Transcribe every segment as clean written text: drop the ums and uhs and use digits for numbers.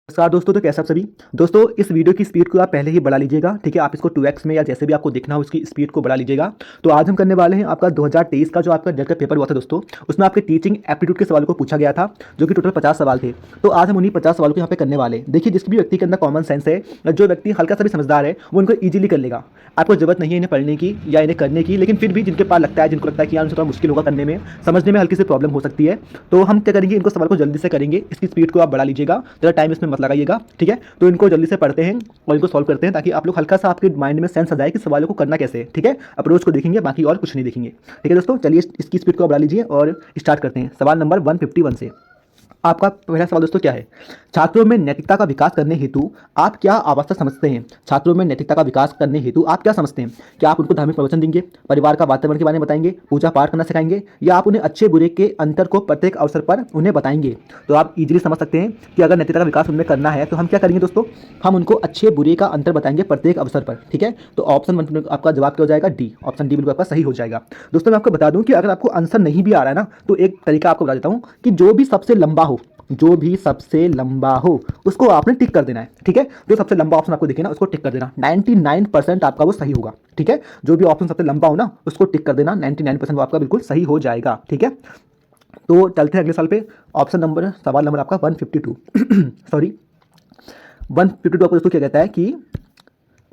नमस्कार दोस्तों, तो कैसे आप सभी दोस्तों। इस वीडियो की स्पीड को आप पहले ही बढ़ा लीजिएगा, ठीक है। आप इसको 2x में या जैसे भी आपको देखना हो उसकी स्पीड को बढ़ा लीजिएगा। तो आज हम करने वाले हैं आपका 2023 का जो आपका जेट का पेपर हुआ था दोस्तों, उसमें आपके टीचिंग एप्टीट्यूड के सवालों को पूछा गया था, जो कि टोटल 50 सवाल थे। तो आज हम उन्हीं 50 सवालों को यहाँ पे करने वाले हैं। देखिए, जिस भी व्यक्ति के अंदर कॉमन सेंस है, जो व्यक्ति हल्का सा भी समझदार है, वो इनको ईजिली कर लेगा। आपको जरूरत नहीं है इन्हें पढ़ने की या इन्हें करने की, लेकिन फिर भी जिनके पास लगता है, जिनको लगता है कि यार उनसे थोड़ा मुश्किल होगा करने में, समझने में हल्की सी प्रॉब्लम हो सकती है, तो हम क्या करेंगे, इनको सवाल को जल्दी से करेंगे। इसकी स्पीड को आप बढ़ा लीजिएगा, ज़्यादा टाइम इसमें मत लगाइएगा, ठीक है। तो इनको जल्दी से पढ़ते हैं और इनको सॉल्व करते हैं, ताकि आप लोग हल्का सा आपके माइंड में सेंस आ जाए कि सवालों को करना कैसे है, ठीक है। अप्रोच को देखेंगे, बाकी और कुछ नहीं देखेंगे, ठीक है दोस्तों। चलिए इसकी स्पीड को बढ़ा लीजिए और स्टार्ट करते हैं। सवाल नंबर 151 से आपका पहला सवाल दोस्तों क्या है। छात्रों में नैतिकता का विकास करने हेतु आप क्या आवश्यक समझते हैं। छात्रों में नैतिकता का विकास करने हेतु आप क्या समझते हैं। क्या आप उनको धार्मिक प्रवचन देंगे, परिवार का वातावरण के बारे में बताएंगे, पूजा पाठ करना सिखाएंगे, या आप उन्हें अच्छे बुरे के अंतर को प्रत्येक अवसर पर उन्हें बताएंगे। तो आप इजीली समझ सकते हैं कि अगर नैतिकता का विकास उनमें करना है तो हम क्या करेंगे दोस्तों, हम उनको अच्छे बुरे का अंतर बताएंगे प्रत्येक अवसर पर, ठीक है। तो ऑप्शन आपका जवाब क्या हो जाएगा, डी। ऑप्शन डी बिल्कुल आपका सही हो जाएगा। दोस्तों मैं आपको बता दूं कि अगर आपको आंसर नहीं भी आ रहा है ना, तो एक तरीका आपको बता देता हूं कि जो भी सबसे लंबा हो उसको आपने टिक कर देना है, ठीक है। जो सबसे लंबा ऑप्शन आपको दिखे ना, उसको टिक कर देना। 99% आपका वो सही होगा, ठीक है। जो भी ऑप्शन सबसे लंबा हो ना, उसको टिक कर देना। 99% वो आपका बिल्कुल सही हो जाएगा, ठीक है। तो चलते हैं अगले साल पे। सवाल नंबर आपका 152 सॉरी 152 आपको दोस्तों क्या कहता है कि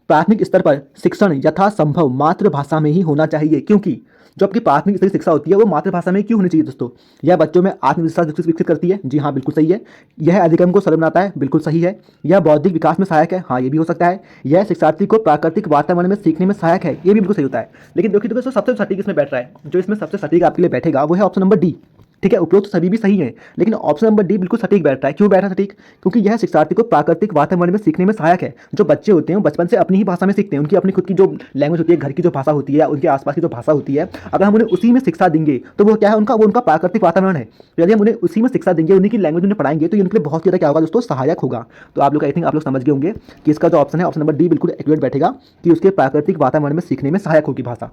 प्राथमिक स्तर पर शिक्षण यथासंभव मातृभाषा में ही होना चाहिए, क्योंकि जो आपकी प्राथमिक स्तर की शिक्षा होती है वो मातृभाषा में क्यों होनी चाहिए दोस्तों। यह बच्चों में आत्मविश्वास विकसित करती है, जी हाँ बिल्कुल सही है। यह अधिगम को सरल बनाता है, बिल्कुल सही है। यह बौद्धिक विकास में सहायक है, हाँ ये भी हो सकता है। यह शिक्षार्थी को प्राकृतिक वातावरण में सीखने में सहायक है, ये भी बिल्कुल सही होता है। लेकिन देखिए दोस्तों, सबसे सटीक इसमें बैठ रहा है, जो इसमें सबसे सटीक आपके लिए बैठेगा वो है ऑप्शन नंबर डी, ठीक है। उपरोक्त तो सभी भी सही है, लेकिन ऑप्शन नंबर डी बिल्कुल सटीक बैठ रहा है। क्यों बैठ रहा है सटीक, क्योंकि यह शिक्षार्थी को प्राकृतिक वातावरण में सीखने में सहायक है। जो बच्चे होते हैं वो बचपन से अपनी ही भाषा में सीखते हैं, उनकी अपनी खुद की जो लैंग्वेज होती है, घर की जो भाषा होती है, उनके आसपास की जो भाषा होती है, अगर हम उन्हें उसी में शिक्षा देंगे तो वो क्या है, उनका प्राकृतिक वातावरण है। तो यदि हम उन्हें उसी में शिक्षा देंगे, उन्हीं की लैंग्वेज उन्हें पढ़ाएंगे, तो ये उनके लिए बहुत ज़्यादा क्या होगा दोस्तों, सहायक होगा। तो आप लोग आई थिंक आप लोग समझ गए होंगे कि इसका जो ऑप्शन है, ऑप्शन नंबर डी बिल्कुल एक्यूरेट बैठेगा, कि उसके प्राकृतिक वातावरण में सीखने में सहायक होगी भाषा।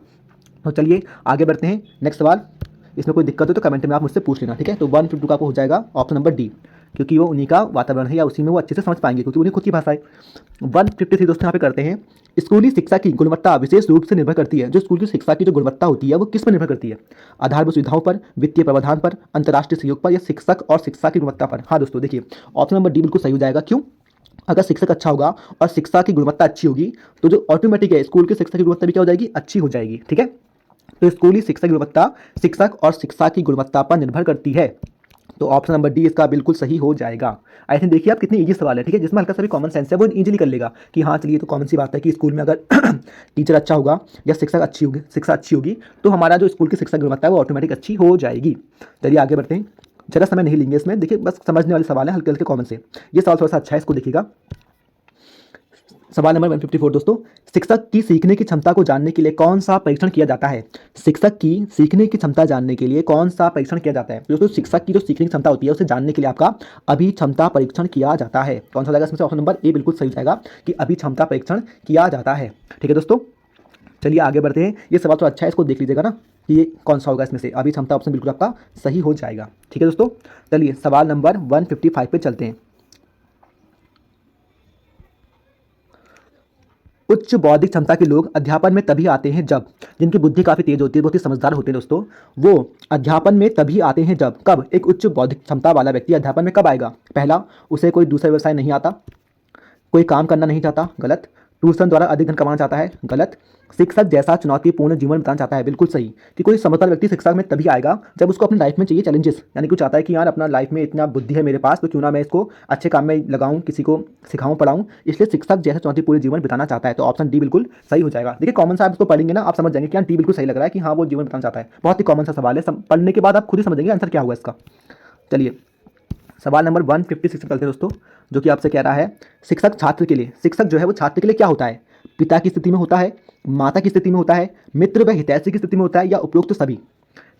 तो चलिए आगे बढ़ते हैं। नेक्स्ट सवाल, इसमें कोई दिक्कत हो तो कमेंट में आप मुझसे पूछ लेना, ठीक है। तो 152 का हो जाएगा ऑप्शन नंबर डी, क्योंकि वो उन्हीं का वातावरण है, या उसी में वो अच्छे से समझ पाएंगे, क्योंकि उन्हीं खुद की भाषा है। 153 दोस्तों यहाँ पे करते हैं। स्कूली शिक्षा की गुणवत्ता विशेष रूप से निर्भर करती है। जो स्कूल की शिक्षा की जो गुणवत्ता होती है वो किस पर निर्भर करती है। आधारभूत सुविधाओं पर, वित्तीय प्रावधान पर, अंतर्राष्ट्रीय सहयोग पर, या शिक्षक और शिक्षा की गुणवत्ता पर। हाँ दोस्तों देखिए, ऑप्शन नंबर डी बिल्कुल सही हो जाएगा। क्यों, अगर शिक्षक अच्छा होगा और शिक्षा की गुणवत्ता अच्छी होगी, तो जो ऑटोमेटिक है स्कूल की शिक्षा की गुणवत्ता भी क्या हो जाएगी, अच्छी हो जाएगी, ठीक है। तो स्कूली शिक्षा की गुणवत्ता शिक्षक और शिक्षा की गुणवत्ता पर निर्भर करती है। तो ऑप्शन नंबर डी इसका बिल्कुल सही हो जाएगा। आई थिंक देखिए आप कितनी इजी सवाल है, ठीक है, जिसमें हल्का सा भी कॉमन सेंस है वो इजीली कर लेगा कि हाँ चलिए, तो कॉमन सी बात है कि स्कूल में अगर टीचर अच्छा होगा या शिक्षा अच्छी होगी तो हमारा जो स्कूल की शिक्षा की गुणवत्ता है वो ऑटोमेटिक अच्छी हो जाएगी। चलिए आगे बढ़ते हैं, ज़्यादा समय नहीं लेंगे इसमें। देखिए बस समझने वाले सवाल है, हल्के हल्के कॉमन से। ये सवाल थोड़ा सा अच्छा है, इसको देखिएगा। सवाल नंबर 154 दोस्तों, शिक्षक की सीखने की क्षमता को जानने के लिए कौन सा परीक्षण किया जाता है। शिक्षक की सीखने की क्षमता जानने के लिए कौन सा परीक्षण किया जाता है। दोस्तों शिक्षक की जो सीखने की क्षमता होती है उसे जानने के लिए आपका अभिक्षमता परीक्षण किया जाता है। कौन सा जाएगा इसमें से, ऑप्शन नंबर ए बिल्कुल सही जाएगा कि अभिक्षमता परीक्षण किया जाता है, ठीक है दोस्तों। चलिए आगे बढ़ते हैं। ये सवाल तो अच्छा है, इसको देख लीजिएगा ना कि ये कौन सा होगा इसमें से। अभिक्षमता ऑप्शन बिल्कुल आपका सही हो जाएगा, ठीक है दोस्तों। चलिए सवाल नंबर 155 पे चलते हैं। उच्च बौद्धिक क्षमता के लोग अध्यापन में तभी आते हैं जब, जिनकी बुद्धि काफ़ी तेज होती है, बहुत ही समझदार होते हैं दोस्तों, वो अध्यापन में तभी आते हैं जब, कब, एक उच्च बौद्धिक क्षमता वाला व्यक्ति अध्यापन में कब आएगा। पहला, उसे कोई दूसरा व्यवसाय नहीं आता, कोई काम करना नहीं चाहता, गलत। ट्यूशन द्वारा अधिक धन कमाना चाहता है, गलत। शिक्षक जैसा चुनौतीपूर्ण जीवन बिताना चाहता है, बिल्कुल सही। कि कोई समझदार व्यक्ति शिक्षा में तभी आएगा जब उसको अपनी लाइफ में चाहिए चैलेंजेस, यानी कि चाहता है कि यार अपना लाइफ में इतना बुद्धि है मेरे पास, तो क्यों ना मैं इसको अच्छे काम में लगाऊं, किसी को सिखाऊं पढ़ाऊं, इसलिए शिक्षक जैसा चुनौतीपूर्ण जीवन बिताना चाहता है। तो ऑप्शन डी बिल्कुल सही हो जाएगा। देखिए कॉमन सा आप इसको पढ़ेंगे ना, आप समझ जाएंगे कि डी बिल्कुल सही लग रहा है कि हाँ वो जीवन बिताना चाहता है। बहुत ही कॉमन सा सवाल है, पढ़ने के बाद आप खुद ही समझेंगे आंसर क्या होगा इसका। चलिए सवाल नंबर 156 चलते हैं दोस्तों, जो कि आपसे कह रहा है शिक्षक छात्र के लिए, शिक्षक जो है वो छात्र के लिए क्या होता है। पिता की स्थिति में होता है, माता की स्थिति में होता है, मित्र व हितैषी की स्थिति में होता है, या उपरोक्त सभी।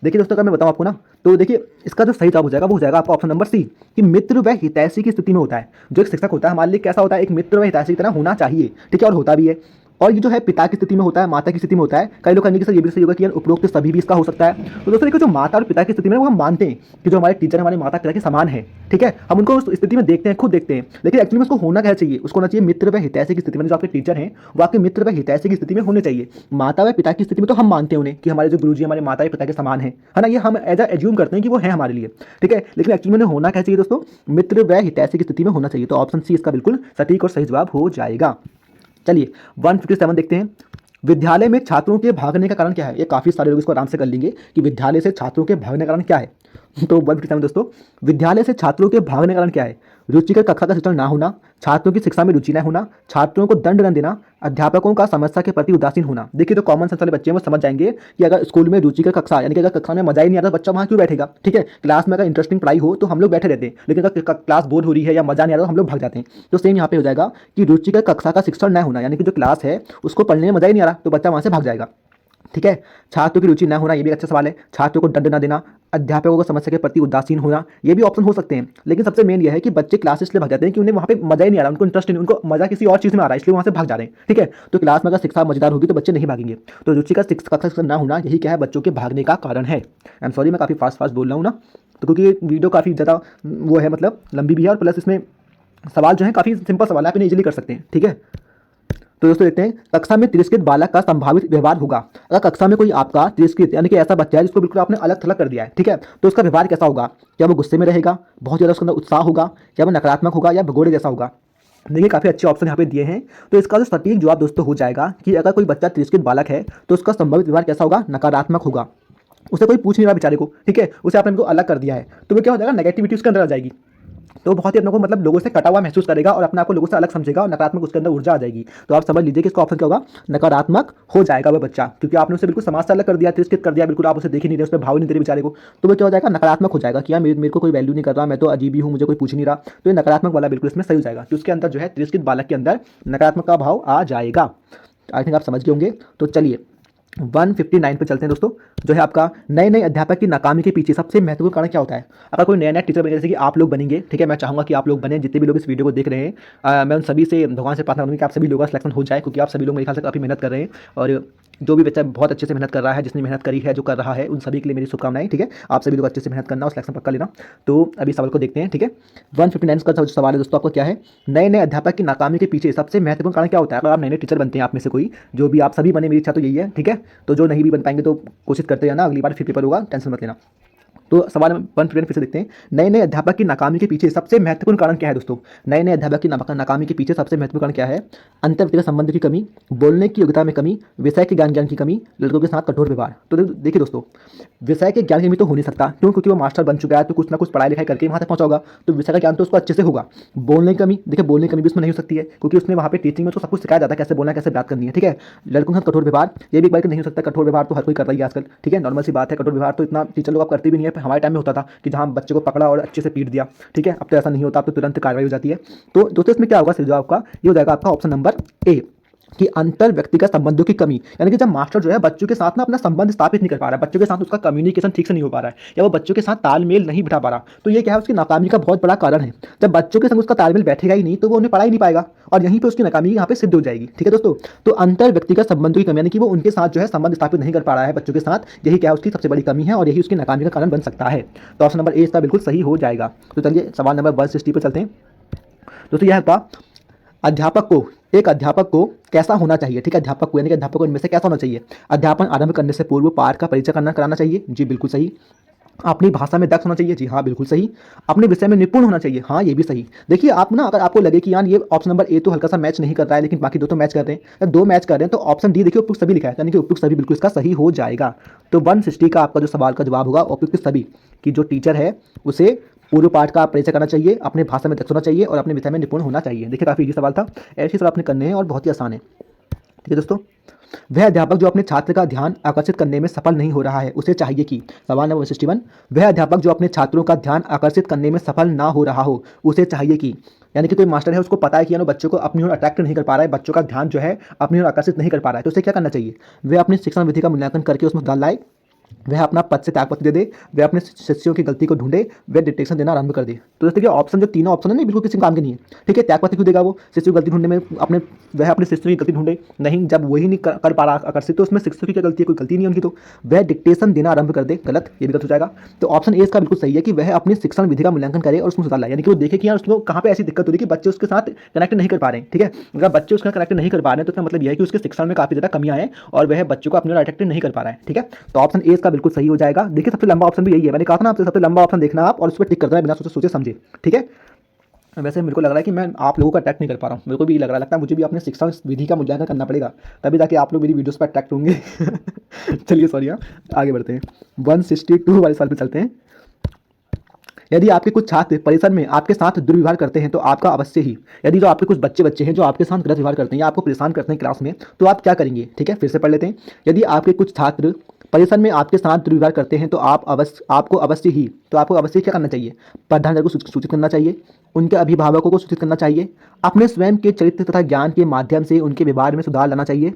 देखिए दोस्तों अगर मैं बताऊं आपको ना, तो देखिए इसका जो सही जवाब हो जाएगा वो हो जाएगा आपका ऑप्शन नंबर सी, कि मित्र व हितैषी की स्थिति में होता है। जो एक शिक्षक होता है हमारे लिए कैसा होता है, एक मित्र व हितैषी की तरह होना चाहिए, ठीक है, और होता भी है। और ये जो है पिता की स्थिति में होता है, माता की स्थिति में होता है। कई लोग कहेंगे कि सर ये भी सही होगा कि यार उपरोक्त सभी भी इसका हो सकता है। तो दोस्तों देखो, जो माता और पिता की स्थिति में वो हम मानते हैं कि जो हमारे टीचर हमारे माता पिता के समान है, ठीक है, हम उनको उस स्थिति में देखते हैं, खुद देखते हैं, लेकिन एक्चुअली में उसको होना क्या चाहिए, उसको होना चाहिए मित्र व हितैषी की स्थिति में। जो आपके टीचर हैं वो आपके मित्र व हितैषी की स्थिति में होने चाहिए। माता व पिता की स्थिति में तो हम मानते हैं उन्हें कि हमारे जो गुरुजी हमारे माता पिता के समान है ना, ये हम एज्यूम करते हैं कि वो है हमारे लिए, ठीक है, लेकिन एक्चुअली में होना क्या चाहिए दोस्तों, मित्र व हितैषी की स्थिति में होना चाहिए। तो ऑप्शन सी इसका बिल्कुल सटीक और सही जवाब हो जाएगा। चलिए 157 देखते हैं। विद्यालय में छात्रों के भागने का कारण क्या है? ये काफ़ी सारे लोग इसको आराम से कर लेंगे कि विद्यालय से छात्रों के भागने का कारण क्या है। तो 157 दोस्तों, विद्यालय से छात्रों के भागने का कारण क्या है? रुचिकर कक्षा का शिक्षण ना होना, छात्रों की शिक्षा में रुचि न होना, छात्रों को दंड न देना, अध्यापकों का समस्या के प्रति उदासीन होना। देखिए जो कॉमन सेंस वाले बच्चे हैं वो समझ जाएंगे कि अगर स्कूल में रुचिकर कक्षा यानी कि अगर कक्षा में मजा ही नहीं आता, बच्चा वहाँ क्यों बैठेगा, ठीक है। क्लास में अगर इंटरेस्टिंग पढ़ाई हो तो हम लोग बैठे रहते हैं, लेकिन अगर क्लास बोर हो रही है या मजा नहीं आ रहा तो हम लोग भाग जाते हैं। तो सेम यहाँ पे हो जाएगा कि रुचिकर कक्षा का शिक्षण न होना, यानी कि जो क्लास है उसको पढ़ने में मजा ही नहीं आ रहा तो बच्चा वहाँ से भाग जाएगा, ठीक है। छात्रों की रुचि न होना, ये भी अच्छा सवाल है। छात्रों को दंड न देना, अध्यापकों को समस्या के प्रति उदासीन होना, ये भी ऑप्शन हो सकते हैं। लेकिन सबसे मेन ये है कि बच्चे क्लास इसलिए भाग जाते हैं कि उन्हें वहाँ पे मजा ही नहीं आ रहा, उनको इंटरेस्ट नहीं, उनको मजा किसी और चीज़ में आ रहा है, इसलिए वहाँ से भाग जा रहे हैं, ठीक है। तो क्लास में अगर शिक्षा मजेदार होगी तो बच्चे नहीं भागेंगे। तो रुचि का शिक्षा न होना यही क्या है, बच्चों के भागने का कारण है। आई एम सॉरी, मैं काफ़ी फास्ट बोल रहा हूँ ना, तो क्योंकि वीडियो काफ़ी ज़्यादा वो है, मतलब लंबी भी है, और प्लस इसमें सवाल जो है काफ़ी सिंपल सवाल है, आप इन्हें इजीली कर सकते हैं, ठीक है। तो दोस्तों देखते हैं, कक्षा में तिरस्कृत बालक का संभावित व्यवहार होगा। अगर कक्षा में कोई आपका तिरस्कृत यानी कि ऐसा बच्चा है जिसको बिल्कुल आपने अलग थलग कर दिया है, ठीक है, तो उसका व्यवहार कैसा होगा? क्या वो गुस्से में रहेगा, बहुत ज़्यादा उसके अंदर उत्साह होगा, या वो नकारात्मक होगा, या भगोड़े जैसा होगा? देखिए काफ़ी अच्छे ऑप्शन यहाँ पे दिए हैं। तो इसका जो सटीक जवाब दोस्तों हो जाएगा कि अगर कोई बच्चा तिरस्कृत बालक है तो उसका संभावित व्यवहार कैसा होगा? नकारात्मक होगा। उसे कोई पूछ नहीं रहा बेचारे को, ठीक है, उसे आपने इनको अलग कर दिया है, तो वो क्या हो जाएगा, नेगेटिविटी उसके अंदर आ जाएगी। तो बहुत ही अपने को मतलब लोगों से कटा हुआ महसूस करेगा और अपने आप को लोगों से अलग समझेगा और नकारात्मक उसके अंदर ऊर्जा आ जाएगी। तो आप समझ लीजिए कि इसका ऑप्शन क्या होगा, नकारात्मक हो जाएगा वह बच्चा, क्योंकि आपने उसे बिल्कुल समाज से अलग कर दिया, तिरस्कृत कर दिया, बिल्कुल आप उसे देख ही नहीं रहे, उस पर भाव नहीं दे रहे बेचारे को। तो वो क्या हो जाएगा, नकारात्मक हो जाएगा कि यार मेरे को कोई वैल्यू नहीं कर रहा, मैं तो अजीब ही हूँ, मुझे कोई पूछ नहीं रहा। तो ये नकारात्मक वाला बिल्कुल इसमें सही हो जाएगा कि उसके अंदर जो है तिरस्कृत बालक के अंदर नकारात्मक का भाव आ जाएगा। आई थिंक आप समझ गए होंगे। तो चलिए 159 पे चलते हैं दोस्तों, जो है आपका नए नए अध्यापक की नाकामी के पीछे सबसे महत्वपूर्ण कारण क्या होता है? अगर कोई नया नया टीचर बने, जैसे कि आप लोग बनेंगे, ठीक है, मैं चाहूँगा कि आप लोग बने, जितने भी लोग इस वीडियो को देख रहे हैं, मैं उन सभी से भगवान से प्रार्थना करूँगी कि आप सभी लोगों का सिलेक्शन हो जाए, क्योंकि आप सभी लोग मेरे ख्याल से काफ़ी मेहनत कर रहे हैं, और जो भी बच्चा बहुत अच्छे से मेहनत कर रहा है, जिसने मेहनत करी है, जो कर रहा है, उन सभी के लिए मेरी शुभकामनाएं, ठीक है। आप सभी लोग अच्छे से मेहनत करना और सिलेक्शन पक्का लेना। तो अभी सवाल को देखते हैं, ठीक है। 159 का जो सवाल है दोस्तों आपका क्या है, नए नए अध्यापक की नाकामी के पीछे सबसे महत्वपूर्ण कारण क्या होता है? अगर आप नए नए टीचर बनते हैं, आप में से कोई, जो भी आप सभी बने, मेरी इच्छा तो यही है, ठीक है। तो जो नहीं भी बन पाएंगे तो कोशिश करते रहना, अगली बार फिर पेपर होगा, टेंशन मत लेना। तो सवाल 159 फिर से देखते हैं, नए नए अध्यापक की नाकामी के पीछे सबसे महत्वपूर्ण कारण क्या है दोस्तों? नए नए अध्यापक की नाकामी के पीछे सबसे महत्वपूर्ण कारण क्या है? अंतर व्यक्तिगत संबंध की कमी, बोलने की योग्यता में कमी, विषय के ज्ञान की कमी, लड़कों के साथ कठोर व्यवहार। तो देखिए दोस्तों, विषय के ज्ञान की कमी तो हो नहीं सकता, क्यों? क्योंकि वो मास्टर बन चुका है, तो कुछ ना कुछ पढ़ाई लिखाई करके वहाँ तक पहुँचा होगा, तो विषय का ज्ञान तो उसको अच्छे से होगा। बोलने की कमी, देखिए बोलने की कमी भी उसमें नहीं हो सकती है, क्योंकि उसने वहाँ पे टीचिंग में तो सब कुछ सिखाया जाता है, कैसे बोलना, कैसे बात करनी है, ठीक है। लड़कों के साथ कठोर व्यवहार, ये भी एक बार नहीं हो सकता, कठोर व्यवहार तो हर कोई कर रही है आजकल, ठीक है, नॉर्मल सी बात है। कठोर व्यवहार तो इतना टीचर लोग आप करते भी नहीं है, हमारे टाइम में होता था कि जहाँ बच्चे को पकड़ा और अच्छे से पीट दिया, ठीक है। अब तो ऐसा नहीं होता, अब तो तुरंत कार्रवाई हो जाती है। तो दोस्तों इसमें क्या होगा, सही जवाब आपका ये हो जाएगा आपका ऑप्शन नंबर ए, कि अंतर व्यक्तिगत संबंधों की कमी, यानी कि जब मास्टर जो है बच्चों के साथ ना अपना संबंध स्थापित नहीं कर पा रहा है, बच्चों के साथ उसका कम्युनिकेशन ठीक से नहीं हो पा रहा है, या वो बच्चों के साथ तालमेल नहीं बिठा पा रहा, तो ये क्या है, उसकी नाकामी का बहुत बड़ा कारण है। जब बच्चों के संग उसका तालमेल बैठेगा ही नहीं तो वो उन्हें पढ़ा ही नहीं पाएगा, और यहीं पे उसकी नाकामी यहाँ पे सिद्ध हो जाएगी, ठीक है दोस्तों। तो अंतर व्यक्तिगत संबंधों की कमी, यानी कि वो उनके साथ जो है संबंध स्थापित नहीं कर पा रहा है बच्चों के साथ, यही क्या है उसकी सबसे बड़ी कमी है, और यही उसकी नाकामी का कारण बन सकता है। तो ऑप्शन नंबर ए इसका बिल्कुल सही हो जाएगा। तो चलिए सवाल नंबर 160 पर चलते हैं दोस्तों। यह था एक अध्यापक को कैसा होना चाहिए, ठीक है, अध्यापक को यानी कि अध्यापक को इनमें से कैसा होना चाहिए? अध्यापन आरंभ करने से पूर्व पाठ का परिचय कराना चाहिए, जी बिल्कुल सही। अपनी भाषा में दक्ष होना चाहिए, जी हाँ बिल्कुल सही। अपने विषय में निपुण होना चाहिए, हाँ ये भी सही। देखिए आप ना, अगर आपको लगे कि यार ये ऑप्शन नंबर ए तो हल्का सा मैच नहीं कर रहा है, लेकिन बाकी दो तो मैच कर रहे हैं, दो मैच कर रहे हैं, तो ऑप्शन डी देखिए उपयुक्त सभी लिखा है, यानी कि उपयुक्त सभी बिल्कुल इसका सही हो जाएगा। तो 160 का आपका जो सवाल का जवाब होगा, उपयुक्त सभी कि जो टीचर है उसे पूर्व पाठ का परिचय करना चाहिए, अपने भाषा में दक्ष होना चाहिए और अपने विषय में निपुण होना चाहिए। देखिए काफ़ी इजी सवाल था, ऐसे सवाल आपने करने हैं और बहुत ही आसान है, ठीक है दोस्तों। वह अध्यापक जो अपने छात्र का ध्यान आकर्षित करने में सफल नहीं हो रहा है, उसे चाहिए कि, सवाल नंबर 161, वह अध्यापक जो अपने छात्रों का ध्यान आकर्षित करने में सफल ना हो रहा हो, उसे चाहिए कि, यानी कि कोई मास्टर है उसको पता है कि बच्चों को अपनी ओर अट्रैक्ट नहीं कर पा रहा है, बच्चों का ध्यान जो है अपनी ओर आकर्षित नहीं कर पा रहा है, तो उसे क्या करना चाहिए? वह अपनी शिक्षण विधि का मूल्यांकन करके उसमें सुधार लाए, वह अपना पद से त्यागपत्र दे दे, वह अपने शिष्यों की गलती को ढूंढे, वह डिटेक्शन देना आरंभ कर दे। तो जैसे कि ऑप्शन जो तीनों ऑप्शन है ना बिल्कुल किसी काम के नहीं है, ठीक है। त्यागपत्र क्यों देगा वो? शिष्यों की गलती ढूंढने में अपने वह अपने शिष्यों की गलती ढूंढे, नहीं जब वही नहीं कर पा रहा आकर्षित तो उसमें शिष्यों की क्या गलती है? कोई गलती नहीं है उनकी, तो वह डिक्टेशन देना आरंभ कर दे, गलत, ये भी गलत हो जाएगा। तो ऑप्शन ए इसका बिल्कुल सही है कि वह अपनी शिक्षण विधि का मूल्यांकन करे और उसमें सुधार लाए, यानी कि वो देखे कि यार उसको कहाँ पे ऐसी दिक्कत हो रही है कि बच्चे उसके साथ कनेक्ट नहीं कर पा रहे हैं, ठीक है। अगर बच्चे उसका कनेक्ट नहीं कर पा रहे हैं तो इसका मतलब यह है कि उसके शिक्षण में काफी ज्यादा कमियां हैं और वह बच्चों को अपने अट्रैक्ट नहीं कर पा रहा है, ठीक है। तो ऑप्शन ए इसका बिल्कुल सही हो जाएगा। देखिए सबसे लंबा ऑप्शन भी यही है, मैंने कहा था ना आपसे सबसे लंबा ऑप्शन देखना आप और उस पर टिक कर देना बिना सोचे समझे, ठीक है। वैसे मेरे को लग रहा है कि मैं आप लोगों का अट्रैक्ट नहीं कर पा रहा हूँ, मेरे को भी लग रहा लगता है मुझे भी अपने शिक्षण विधि का मूल्यांकन करना पड़ेगा, तभी जाके आप लोग मेरी वीडियोस पर अट्रैक्ट होंगे। चलिए सॉरी, हाँ आगे बढ़ते हैं, 162 वाले सवाल पे चलते हैं। यदि आपके कुछ छात्र परिसर में आपके साथ दुर्व्यवहार करते हैं तो आपका अवश्य ही, यदि जो आपके कुछ बच्चे हैं जो आपके साथ गलत व्यवहार करते हैं या आपको परेशान करते हैं क्लास में, तो आप क्या करेंगे, ठीक है। फिर से पढ़ लेते हैं। यदि आपके कुछ छात्र परिसर में आपके साथ दुर्व्यवहार करते हैं तो आपको अवश्य क्या करना चाहिए? प्रधानाचार्य को सूचित करना चाहिए, उनके अभिभावकों को सूचित करना चाहिए, अपने स्वयं के चरित्र तथा ज्ञान के माध्यम से उनके व्यवहार में सुधार लाना चाहिए,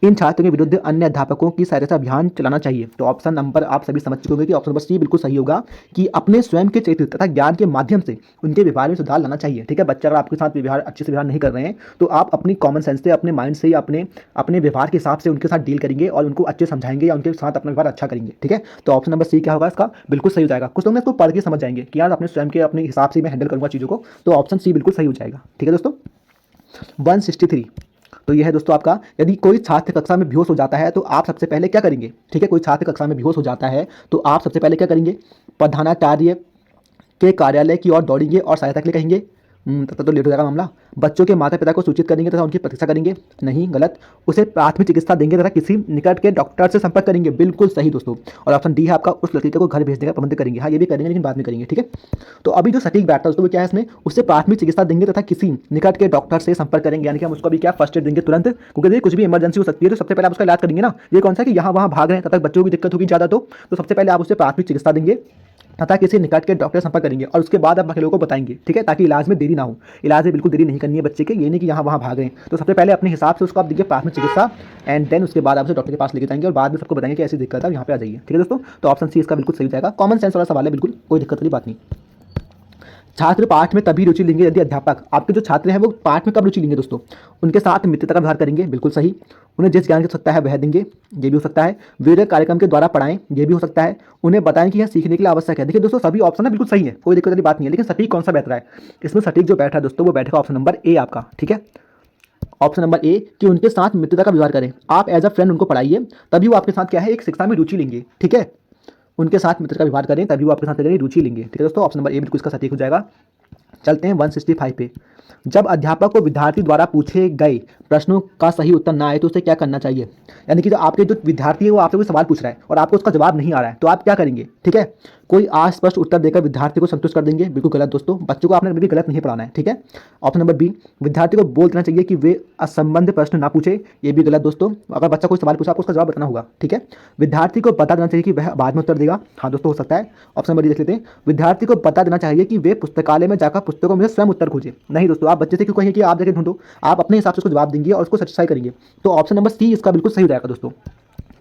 इन छात्रों के विरुद्ध अन्य अध्यापकों की सहायता अभियान चलाना चाहिए। तो ऑप्शन नंबर आप सभी समझ चुके होंगे कि ऑप्शन नंबर सी बिल्कुल सही होगा कि अपने स्वयं के चरित्र तथा ज्ञान के माध्यम से उनके व्यवहार में सुधार लाना चाहिए, ठीक है। बच्चा अगर आपके साथ व्यवहार अच्छे से व्यवहार नहीं कर रहे हैं तो आप अपनी कॉमन सेंस से, अपने माइंड से, अपने अपने व्यवहार के हिसाब से उनके साथ डील करेंगे और उनको अच्छे समझाएंगे या उनके साथ अपना व्यवहार अच्छा करेंगे, ठीक है। तो ऑप्शन नंबर सी क्या होगा इसका? बिल्कुल सही हो जाएगा। कुछ लोग इसको पढ़ के समझ जाएंगे कि यार अपने स्वयं के अपने हिसाब से मैं हैंडल करूंगा चीज़ों को, तो ऑप्शन सी बिल्कुल सही हो जाएगा, ठीक है दोस्तों। 163, तो यह है दोस्तों आपका, यदि कोई छात्र कक्षा में बेहोश हो जाता है तो आप सबसे पहले क्या करेंगे, ठीक है। कोई छात्र कक्षा में बेहोश हो जाता है तो आप सबसे पहले क्या करेंगे? प्रधानाचार्य के कार्यालय की ओर दौड़ेंगे और सहायता के लिए कहेंगे, तब तो लेट हो जाएगा मामला। बच्चों के माता पिता को सूचित करेंगे तथा उनकी प्रतीक्षा करेंगे, नहीं, गलत। उसे प्राथमिक चिकित्सा देंगे तथा किसी निकट के डॉक्टर से संपर्क करेंगे, बिल्कुल सही दोस्तों। और ऑप्शन डी है आपका, उस लड़के को घर भेजने का प्रबंध करेंगे, हाँ ये भी करेंगे लेकिन बाद में करेंगे, ठीक है। तो अभी जो सटीक बैठता है दोस्तों वो क्या है इसमें? उससे प्राथमिक चिकित्सा देंगे तथा किसी निकट के डॉक्टर से संपर्क करेंगे, यानी कि हम उसको भी क्या फर्स्ट एड देंगे तुरंत, क्योंकि देखिए कुछ भी इमरजेंसी हो सकती है तो सबसे पहले आप उसका इलाज करेंगे ना। ये कौन सा है कि यहाँ वहाँ भाग रहे हैं तब तक बच्चों की दिक्कत होगी ज़्यादा, तो सबसे पहले आप उसे प्राथमिक चिकित्सा देंगे तथा किसी निकट के डॉक्टर से संपर्क करेंगे और उसके बाद आप बाकी लोगों को बताएंगे, ठीक है, ताकि इलाज में देरी ना हो। इलाज में बिल्कुल देरी नहीं करनी है बच्चे के, ये नहीं कि यहाँ वहाँ भाग रहे हैं। तो सबसे पहले अपने हिसाब से उसको आप देखिए प्राथमिक चिकित्सा, एंड देन उसके बाद आप उसे डॉक्टर के पास लेके जाएंगे और बाद में सबको बताएंगे कि ऐसी दिक्कत है यहाँ पे आ जाइए, ठीक है दोस्तों। तो ऑप्शन सी इसका बिल्कुल सही हो जाएगा, कॉमन सेंस वाला सवाल है, बिल्कुल कोई दिक्कत वाली बात नहीं। छात्र पाठ में तभी रुचि लेंगे यदि अध्यापक, आपके जो छात्र हैं वो पाठ में कब रुचि लेंगे दोस्तों? उनके साथ मित्रता का व्यवहार करेंगे, बिल्कुल सही। उन्हें जिस ज्ञान की आवश्यकता है वह देंगे, ये भी हो सकता है। वीडियो कार्यक्रम के द्वारा पढ़ाएं, ये भी हो सकता है। उन्हें बताएं कि यह सीखने के लिए आवश्यक है। देखिए दोस्तों सभी ऑप्शन है बिल्कुल सही है, कोई दिक्कत वाली बात नहीं है, लेकिन सटीक कौन सा बैठ रहा है? इसमें सटीक जो बैठ रहा है दोस्तों वो बैठेगा ऑप्शन नंबर ए आपका, ठीक है। ऑप्शन नंबर ए कि उनके साथ मित्रता का व्यवहार करें, आप एज अ फ्रेंड उनको पढ़ाइए तभी वो आपके साथ क्या है, एक शिक्षा में रुचि लेंगे, ठीक है। उनके साथ मित्र का व्यवहार करें तभी वो आपके साथ करेंगे, रुचि लेंगे, ठीक है दोस्तों। ऑप्शन नंबर ए बिल्कुल इसका सटीक हो जाएगा। चलते हैं 165 पे। जब अध्यापक को विद्यार्थी द्वारा पूछे गए प्रश्नों का सही उत्तर ना आए तो उसे क्या करना चाहिए? यानी कि जो आपके जो विद्यार्थी है वो आपसे कोई सवाल पूछ रहा है और आपको उसका जवाब नहीं आ रहा है तो आप क्या करेंगे, ठीक है। कोई अस्पष्ट उत्तर देकर विद्यार्थी को संतुष्ट कर देंगे, बिल्कुल गलत दोस्तों, बच्चों को आपने कभी गलत नहीं पढ़ाना है, ठीक है। ऑप्शन नंबर बी, विद्यार्थी को बोल देना चाहिए कि वे असंबंध प्रश्न ना पूछे, ये भी गलत दोस्तों। अगर बच्चा कोई सवाल पूछा आपको उसका जवाब बताना होगा, ठीक है। विद्यार्थी को बता देना चाहिए कि वह बाद में उत्तर देगा, हाँ दोस्तों हो सकता है। ऑप्शन नंबर डी देख लेते हैं, विद्यार्थी को बता देना चाहिए कि वे पुस्तकालय में जाकर पुस्तकों में स्वयं उत्तर खोजे, नहीं दोस्तों आप बच्चे से क्यों कहेंगे कि आप जगह ढूंढो, आप अपने हिसाब से उसको जवाब देंगे और उसको सेटिस्फाई करेंगे। तो ऑप्शन नंबर सी इसका बिल्कुल सही हो जाएगा दोस्तों,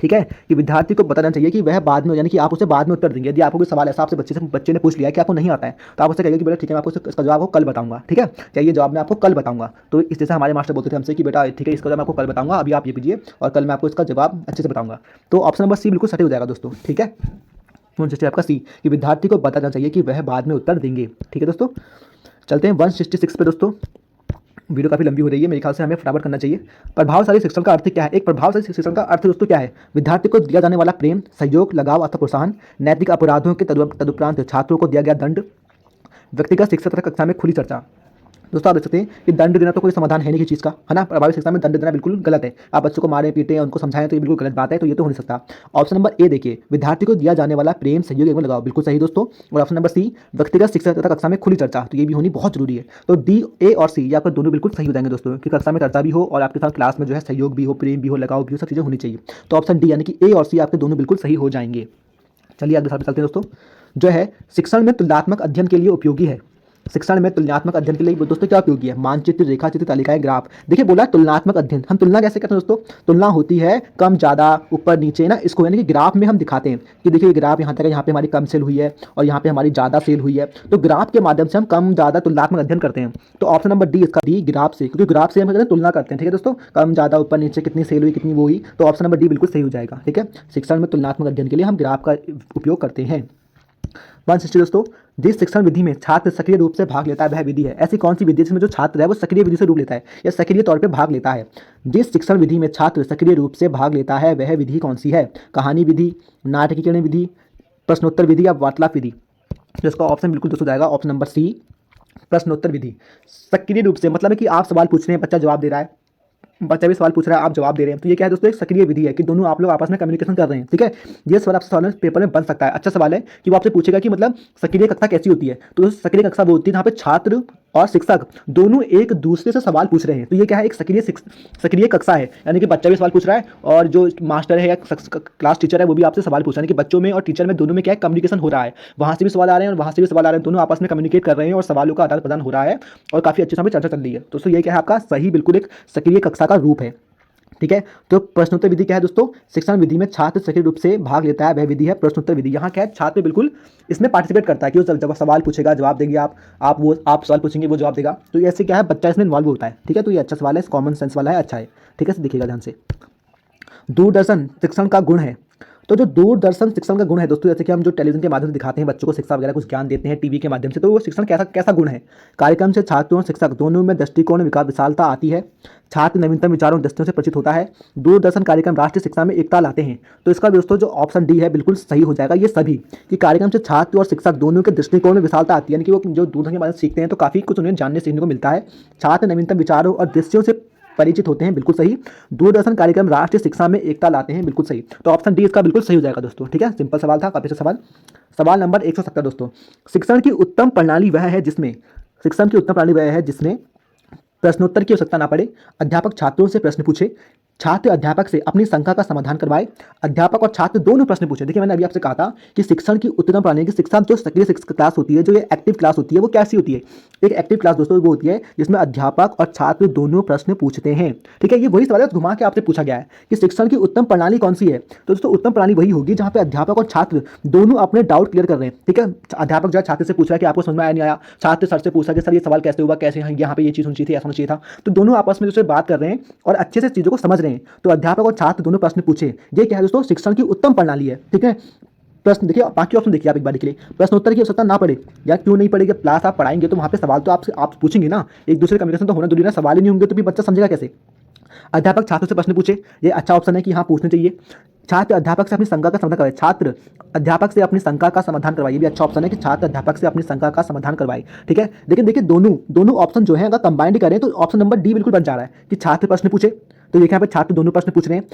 ठीक है। कि विद्यार्थी को बताना चाहिए कि वह बाद में, यानी कि आप उसे बाद में उत्तर देंगे। यदि आपको कोई सवाल ऐसा आपसे बच्चे ने पूछ लिया कि आपको नहीं आता है तो आप उससे कहेंगे कि बेटा ठीक है मैं आपको इसका जवाब कल बताऊंगा, ठीक है, या ये जवाब मैं आपको कल बताऊंगा। तो इस जैसे हमारे मास्टर बोलते थे हमसे कि बेटा ठीक है इसका जवाब मैं आपको कल बताऊंगा, अभी आप ये कीजिए और कल मैं आपको इसका जवाब अच्छे से बताऊंगा। तो ऑप्शन नंबर सी बिल्कुल सही हो जाएगा दोस्तों, ठीक है। जैसे आपका सी कि विद्यार्थी को बताना चाहिए कि वह बाद में उत्तर देंगे, ठीक है दोस्तों। चलते हैं 166 पे दोस्तों। वीडियो काफ़ी लंबी हो रही है, मेरे ख्याल से हमें फटाफट करना चाहिए। प्रभावशाली शिक्षण का अर्थ क्या है? एक प्रभावशाली शिक्षण का अर्थ दोस्तों क्या है? विद्यार्थी को दिया जाने वाला प्रेम, सहयोग, लगाव अथवा प्रोत्साहन, नैतिक अपराधों के तदुपरांत छात्रों को दिया गया दंड, व्यक्तिगत शिक्षा तथा कक्षा में खुली चर्चा। दोस्तों आप देख सकते हैं कि दंड देना तो कोई समाधान है नहीं किसी चीज़ का, है ना। प्रभावी शिक्षा में दंड देना बिल्कुल गलत है। आप बच्चों को मारें पीटें उनको समझाएं तो ये बिल्कुल गलत बात है, तो ये तो हो नहीं सकता। ऑप्शन नंबर ए देखिए, विद्यार्थी को दिया जाने वाला प्रेम, सहयोग एवं लगाव, बिल्कुल सही दोस्तों। और ऑप्शन नंबर सी, व्यक्तिगत शिक्षा तथा कक्षा में खुली चर्चा, तो ये भी होनी बहुत जरूरी है। तो डी, ए और सी ये आपको दोनों बिल्कुल सही हो जाएंगे दोस्तों, कि कक्षा में चर्चा भी हो और आपके साथ क्लास में जो है सहयोग भी हो, प्रेम भी हो, लगाव भी हो, सब चीज़ें होनी चाहिए। तो ऑप्शन डी यानी कि ए और सी आपके दोनों बिल्कुल सही हो जाएंगे। चलिए आगे साथ चलते हैं दोस्तों। जो है शिक्षण में तुलनात्मक अध्ययन के लिए उपयोगी है, शिक्षण में तुलनात्मक अध्ययन के लिए दोस्तों क्या उपयोगी है? मानचित्र, रेखाचित्र, तालिकाएं, ग्राफ। देखिए बोला तुलनात्मक अध्ययन, हम तुलना कैसे करते हैं दोस्तों? तुलना होती है कम ज़्यादा, ऊपर नीचे ना, इसको यानी कि ग्राफ में हम दिखाते हैं कि देखिए ये ग्राफ यहाँ तक है, यहाँ पे हमारी कम सेल हुई है और यहाँ पे हमारी ज़्यादा सेल हुई है। तो ग्राफ के माध्यम से हम कम ज़्यादा तुलनात्मक अध्ययन करते हैं। तो ऑप्शन नंबर डी इसका डी, ग्राफ से, क्योंकि ग्राफ से हम कहते हैं तुलना करते हैं। ठीक है दोस्तों, कम ज़्यादा, ऊपर नीचे, कितनी सेल हुई, कितनी वो हुई। तो ऑप्शन नंबर डी बिल्कुल सही हो जाएगा। ठीक है, शिक्षण में तुलनात्मक अध्ययन के लिए हम ग्राफ का उपयोग करते हैं। 160 दोस्तों, जिस शिक्षण विधि में छात्र सक्रिय रूप से भाग लेता है वह विधि है। ऐसी कौन सी विधि जिसमें जो छात्र है वो सक्रिय विधि से रूप लेता है या सक्रिय तौर पे भाग लेता है? जिस शिक्षण विधि में छात्र सक्रिय रूप से भाग लेता है वह विधि कौन सी है? कहानी विधि, नाटकीकरण विधि, प्रश्नोत्तर विधि या वार्तालाप विधि? तो इसका ऑप्शन बिल्कुल दोस्तों जाएगा ऑप्शन नंबर सी, प्रश्नोत्तर विधि। सक्रिय रूप से मतलब है कि आप सवाल पूछ रहे हैं, बच्चा जवाब दे रहा है, बच्चा भी सवाल पूछ रहा है, आप जवाब दे रहे हैं। तो ये क्या है दोस्तों? एक सक्रिय विधि है कि दोनों आप लोग आपस में कम्युनिकेशन कर रहे हैं। ठीक है, ये सवाल आपसे सवाल पेपर में बन सकता है। अच्छा सवाल है कि वो आपसे पूछेगा कि मतलब सक्रिय कक्षा कैसी होती है। तो सक्रिय कक्षा वो होती है जहाँ पे छात्र और शिक्षक दोनों एक दूसरे से सवाल पूछ रहे हैं। तो ये क्या है? एक सक्रिय कक्षा है, यानी कि बच्चा भी सवाल पूछ रहा है और जो मास्टर है या क्लास टीचर है वो भी आपसे सवाल पूछ रहा है। कि बच्चों में और टीचर में दोनों में क्या है? कम्युनिकेशन हो रहा है। वहाँ से भी सवाल आ रहे हैं और वहाँ से भी सवाल आ रहे हैं, दोनों आपस में कम्युनिकेट कर रहे हैं और सवालों का आदान प्रदान हो रहा है और काफ़ी अच्छे से चर्चा चल रही है। दोस्तों ये क्या है? आपका सही बिल्कुल एक सक्रिय कक्षा का रूप है। ठीक है, तो प्रश्नोत्तर विधि क्या है दोस्तों? शिक्षण विधि में छात्र सक्रिय रूप से भाग लेता है वह विधि है प्रश्नोत्तर विधि। यहाँ क्या है? छात्र बिल्कुल इसमें पार्टिसिपेट करता है कि वो जब सवाल पूछेगा जवाब देंगे, आप सवाल पूछेंगे वो जवाब देगा। तो ऐसे क्या है? बच्चा इसमें इन्वॉल्व होता है। ठीक है, तो ये अच्छा सवाल है, कॉमन सेंस वाला है, अच्छा है। ठीक है, देखिएगा ध्यान से। दूरदर्शन शिक्षण का गुण है। तो जो दूरदर्शन शिक्षण का गुण है दोस्तों, जैसे कि हम जो टेलीविजन के माध्यम से दिखाते हैं बच्चों को शिक्षा वगैरह कुछ ज्ञान देते हैं टीवी के माध्यम से, तो वो शिक्षण कैसा कैसा गुण है? कार्यक्रम से छात्रों और शिक्षक दोनों में दृष्टिकोण विशालता आती है। छात्र नवीनतम विचारों और दृष्टियों से परिचित होता है। दूरदर्शन कार्यक्रम राष्ट्रीय शिक्षा में एकता लाते हैं। तो इसका दोस्तों जो ऑप्शन डी है बिल्कुल सही हो जाएगा। ये सभी कि कार्यक्रम से छात्र और शिक्षक दोनों के दृष्टिकोण में विशालता आती है, यानी कि वो जो दूरदर्शन के माध्यम से सीखते हैं तो काफ़ी कुछ उन्हें जानने सीखने को मिलता है। छात्र नवीनतम विचारों और दृश्यों से परिचित होते हैं, बिल्कुल सही। दूरदर्शन कार्यक्रम राष्ट्रीय शिक्षा में एकता लाते हैं, बिल्कुल सही। तो ऑप्शन डी इसका बिल्कुल सही हो जाएगा दोस्तों। ठीक है, सिंपल सवाल था, काफी अच्छा सवाल। सवाल नंबर 170 दोस्तों, शिक्षण की उत्तम प्रणाली वह है जिसमें प्रश्नोत्तर की आवश्यकता ना पड़े, अध्यापक छात्रों से प्रश्न पूछे, छात्र अध्यापक से अपनी शंका का समाधान करवाए, अध्यापक और छात्र दोनों प्रश्न पूछे। देखिए मैंने अभी आपसे कहा था कि शिक्षण की उत्तम प्रणाली की शिक्षा जो सक्रिय क्लास होती है, जो ये एक्टिव क्लास होती है, वो कैसी होती है? एक एक्टिव क्लास दोस्तों वो होती है जिसमें अध्यापक और छात्र दोनों प्रश्न पूछते हैं। ठीक है, ये वही सवाल है घुमा के आपसे पूछा गया है कि शिक्षण की उत्तम प्रणाली कौन सी है। तो दोस्तों उत्तम प्रणाली वही होगी जहाँ पे अध्यापक और छात्र दोनों अपने डाउट क्लियर कर रहे हैं। ठीक है, अध्यापक जो है छात्र से पूछ रहा है कि आपको समझ में आया नहीं आया, छात्र सर से पूछा कि सर ये सवाल कैसे हुआ, कैसे यहाँ पे ये चीज़ होनी चाहिए थी, ऐसा होना चाहिए था। तो दोनों आपस में जो बात कर रहे हैं और अच्छे से चीज़ों को समझ रहे हैं। तो अध्यापक और छात्र दोनों प्रश्न पूछे, ये क्या है दोस्तों? शिक्षण की उत्तम प्रणाली है। ठीक है, प्रश्न देखिए, बाकी ऑप्शन देखिए आप एक बार के लिए, प्रश्नोत्तर की आवश्यकता ना पड़े। यार क्यों नहीं पड़ेगी? क्लास आप पढ़ाएंगे तो वहाँ पे सवाल तो आप पूछेंगे ना, एक दूसरे कम्युनिकेशन तो होना जरूरी है। सवाल ही नहीं होंगे तो भी बच्चा समझेगा कैसे? अध्यापक छात्र से प्रश्न पूछे, ये अच्छा ऑप्शन है कि हाँ पूछने चाहिए। छात्र अध्यापक से अपनी शंका का समाधान करवाए, छात्र अध्यापक से अपनी शंका का समाधान करवाए, ये भी अच्छा ऑप्शन है कि छात्र अध्यापक से अपनी शंका का समाधान करवाए। ठीक है, लेकिन देखिए दोनों ऑप्शन जो है अगर कंबाइंड करें तो ऑप्शन नंबर डी बिल्कुल बन जा रहा है कि छात्र प्रश्न पूछे। तो देखिए यहाँ पे छात्र दोनों प्रश्न पूछ रहे हैं,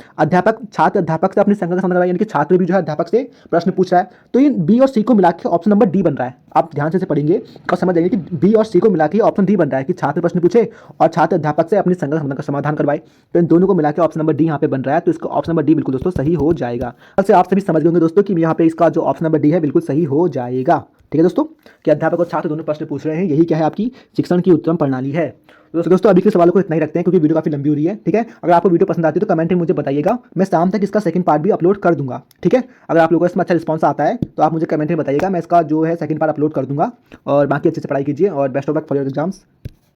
छात्र अध्यापक से अपनी शंका का समाधान करवाए, यानी कि छात्र भी जो है अध्यापक से प्रश्न पूछ रहा है। तो ये बी और सी को मिला के ऑप्शन नंबर डी बन रहा है। आप ध्यान से पढ़ेंगे और समझ जाएंगे कि बी और सी को मिला के ऑप्शन डी बन रहा है कि छात्र प्रश्न पूछे और छात्र अध्यापक से अपनी शंका का समाधान करवाए। तो इन दोनों को मिला के ऑप्शन नंबर डी यहाँ पे बन रहा है। तो इसका ऑप्शन नंबर डी बिल्कुल दोस्तों सही हो जाएगा। से आप सभी समझ गए दोस्तों कि यहाँ पे इसका जो ऑप्शन नंबर डी है बिल्कुल सही हो जाएगा। ठीक है दोस्तों, कि अध्यापक और छात्र दोनों प्रश्न पूछ रहे हैं, यही क्या है? आपकी शिक्षण की उत्तम प्रणाली है। दोस्तों अभी के सवालों को इतना ही रखते हैं क्योंकि वीडियो काफी लंबी हो रही है। ठीक है, अगर आपको वीडियो पसंद आती है तो कमेंट में मुझे बताइएगा, मैं शाम तक इसका सेकंड पार्ट भी अपलोड कर दूंगा। ठीक है, अगर आप लोगों को इसमें अच्छा रिस्पॉन्स आता है तो आप मुझे कमेंट में बताइएगा, मैं इसका जो है सेकंड पार्ट अपलोड कर दूंगा। और बाकी अच्छे से पढ़ाई कीजिए और best of luck for your exams.